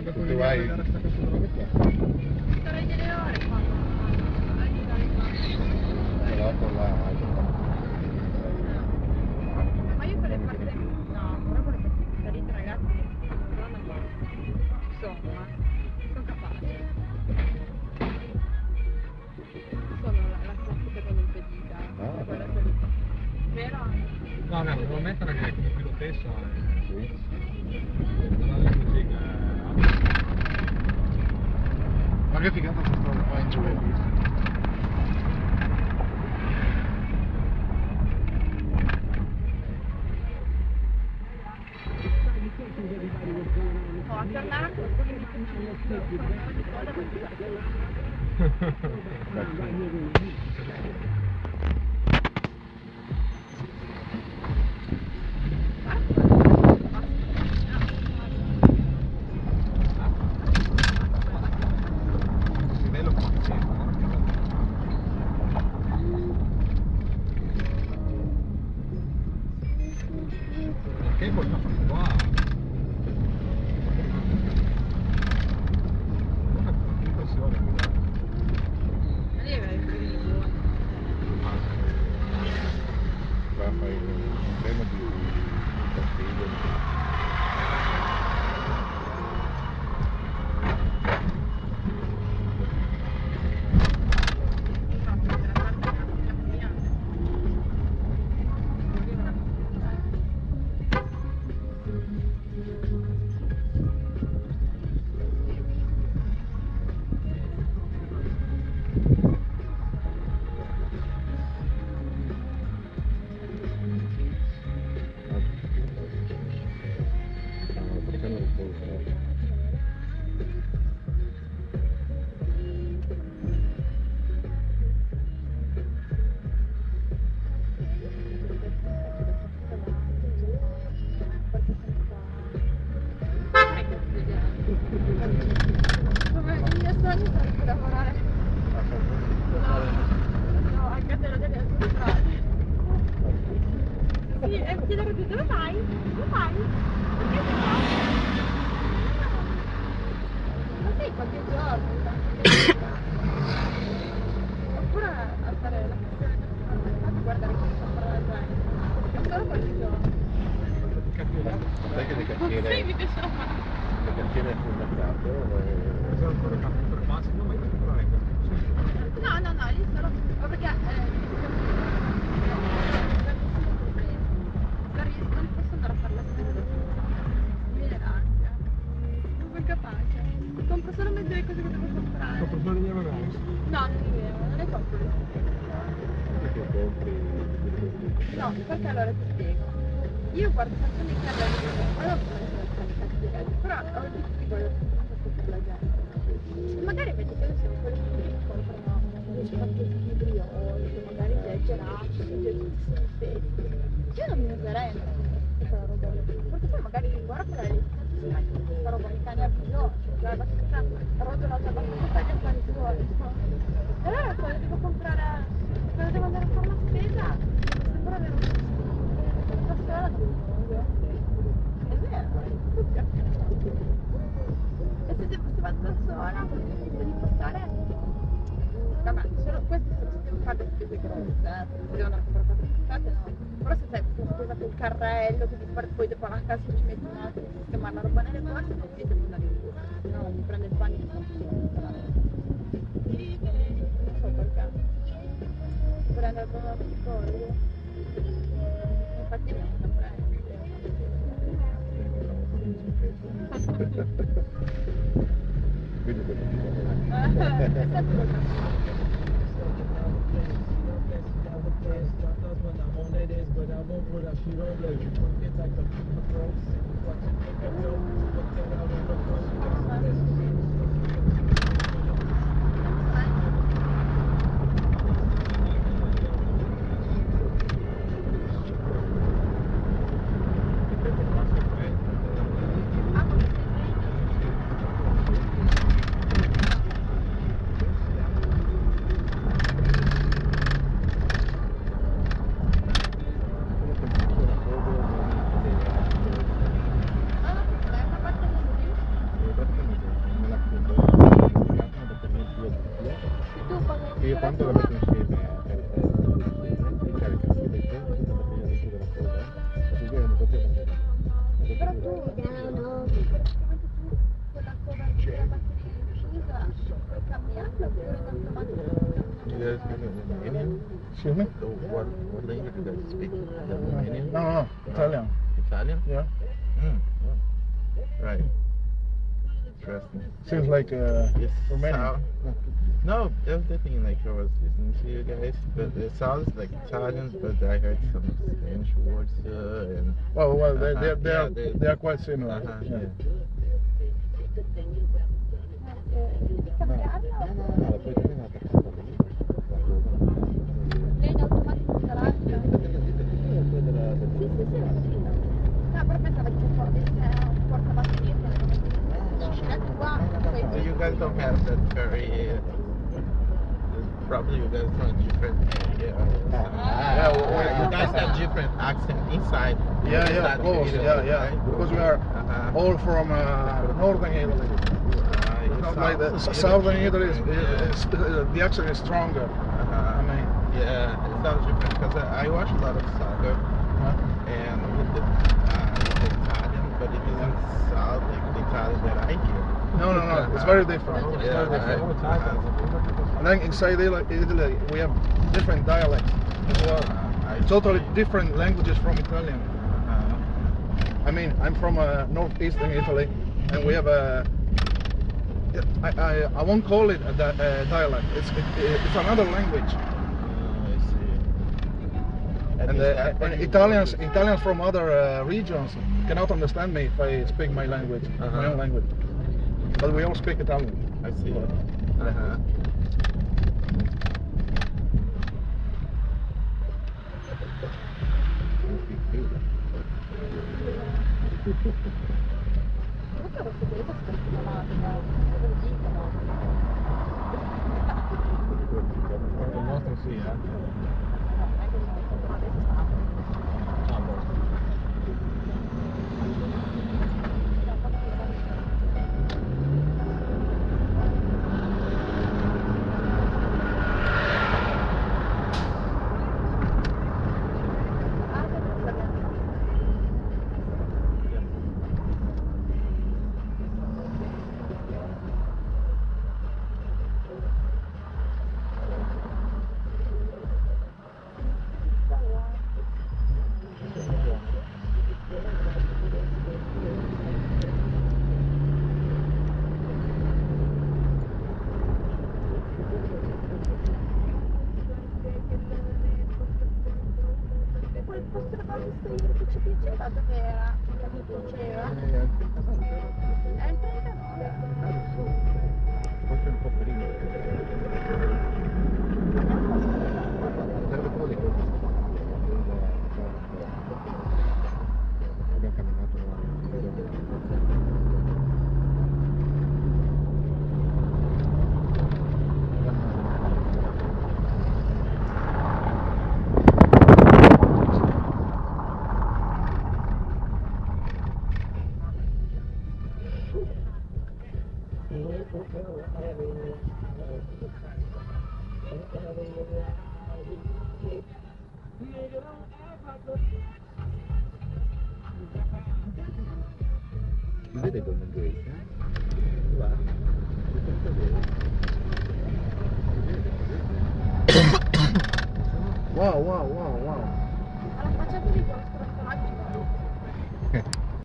tu vai... Sarei delle ore qua. Però con la... Ma io con le partite... No, però con le partite lì, ragazzi, non ma insomma, sono capace. Sono la classica con impedita. Quella che... Vero? No, no, devo mettere che come pilotessa Sì. non ha le musiche. Ma che figata questa strada qua in giù. No, a tornare a questo che mi piace un po' di coda Perché poi la fa qua? Va a fare un tema di castigo. Come il mio sogno sarebbe lavorare a catena delle autostrade. Sì, e mi chiedono tu dove vai? Dove vai? Perché sei qua? Ma sì, qualche giorno. Oppure a fare la questione del supermercato, guardare come sta fare la gente. Ma solo qualche giorno. Sai che le cantiere... Sì, mi piaceva fare. Le cantiere sul mercato... Sono ancora per passi, no, ma io non è No, lì solo... Ma perché... non posso andare a fare la spesa da sola. Mi viene l'ansia. Non sono capace. Compro solo mezzo le cose che devo comprare. per fare gli avevamo. No, non è vero, non le compro le spese. No, perché allora ti spiego. Io guardo sempre nei canali, ma non come però oggi ti voglio per la gente. Magari vedi che sono quelli che comprano 10 pacchetti di brioche, magari 10 gelati, 10 pezzi. Io non mi userei quella roba lì, perché poi magari guarda quella lì, questa roba di cani a brioche, la battuta rotolata battuta che fa il tuo. E allora quando devo comprare, quando devo andare a fare la spesa, devo sempre avere una sola da è vero, e se vado da sola, devi passare, vabbè, solo queste sono se devo fare le spese grosse, se devo andare a comprare cose passate, no, però se sai, spesa col carrello, che poi dopo alla casa ci metti un attimo a sistemare la roba nelle borse, e devo andare in giro, se no mi prende il panico e non ci sono tutta la roba. Non so perché, prende il buono psicologo, infatti abbiamo sempre Quindi devo io quando la metto insieme mi carica sia del tempo sia della batteria dentro della coda, così è una doppia batteria. Però tu, praticamente tu con la coda della batteria inclusa puoi cambiarla oppure in automatico? You guys speak Romanian? Excuse me? So what language you guys speak? The Romanian? No, Italian. Italian? Yeah. Mm. Right. Interesting. Seems like It Romanian. sound- No, that's the thing. Like I was listening to you guys, but it sounds like Italian, but I heard some Spanish words and. Well, Yeah, they are quite similar. Yeah. Devi cambiarla No, oppure la puoi tenere attaccata lì. La coda. lei in automatico tutta l'altra? Sì, sì, sì, ho capito. No, però pensavo che fosse un portabatterie, la tua, So you guys don't have that very. Probably you guys from a different area. You guys have different accent inside. Yeah, inside of course. Italy, Yeah. right? Because we are all from northern Italy. It Not like the sounds southern Italy. different. The accent is stronger. I mean, Yeah, it sounds different because I watch a lot of soccer and with the Italian, but it doesn't sound like the Italian that I hear. no. It's very different. It's Yeah, very different. right. And then inside Italy, we have different dialects as well. I Totally see. different languages from Italian. I mean, I'm from northeastern Italy, and we have a. I won't call it a dialect. It's another language. I see. And, is that what you- Italians from other regions cannot understand me if I speak my language, my own language. But we all speak Italian. I see. Comunque questo periodo sta stimolando, cosa lo dicono? Il nostro sì, No, non è che sono stato adesso. Quel posto che ci piaceva, dove era? Che mi piaceva? È il 39. Forse un po' prima. Serve solo di questo. Abbiamo camminato si vede Golden Gate, Va. Wow. Alla facciata di questo personaggio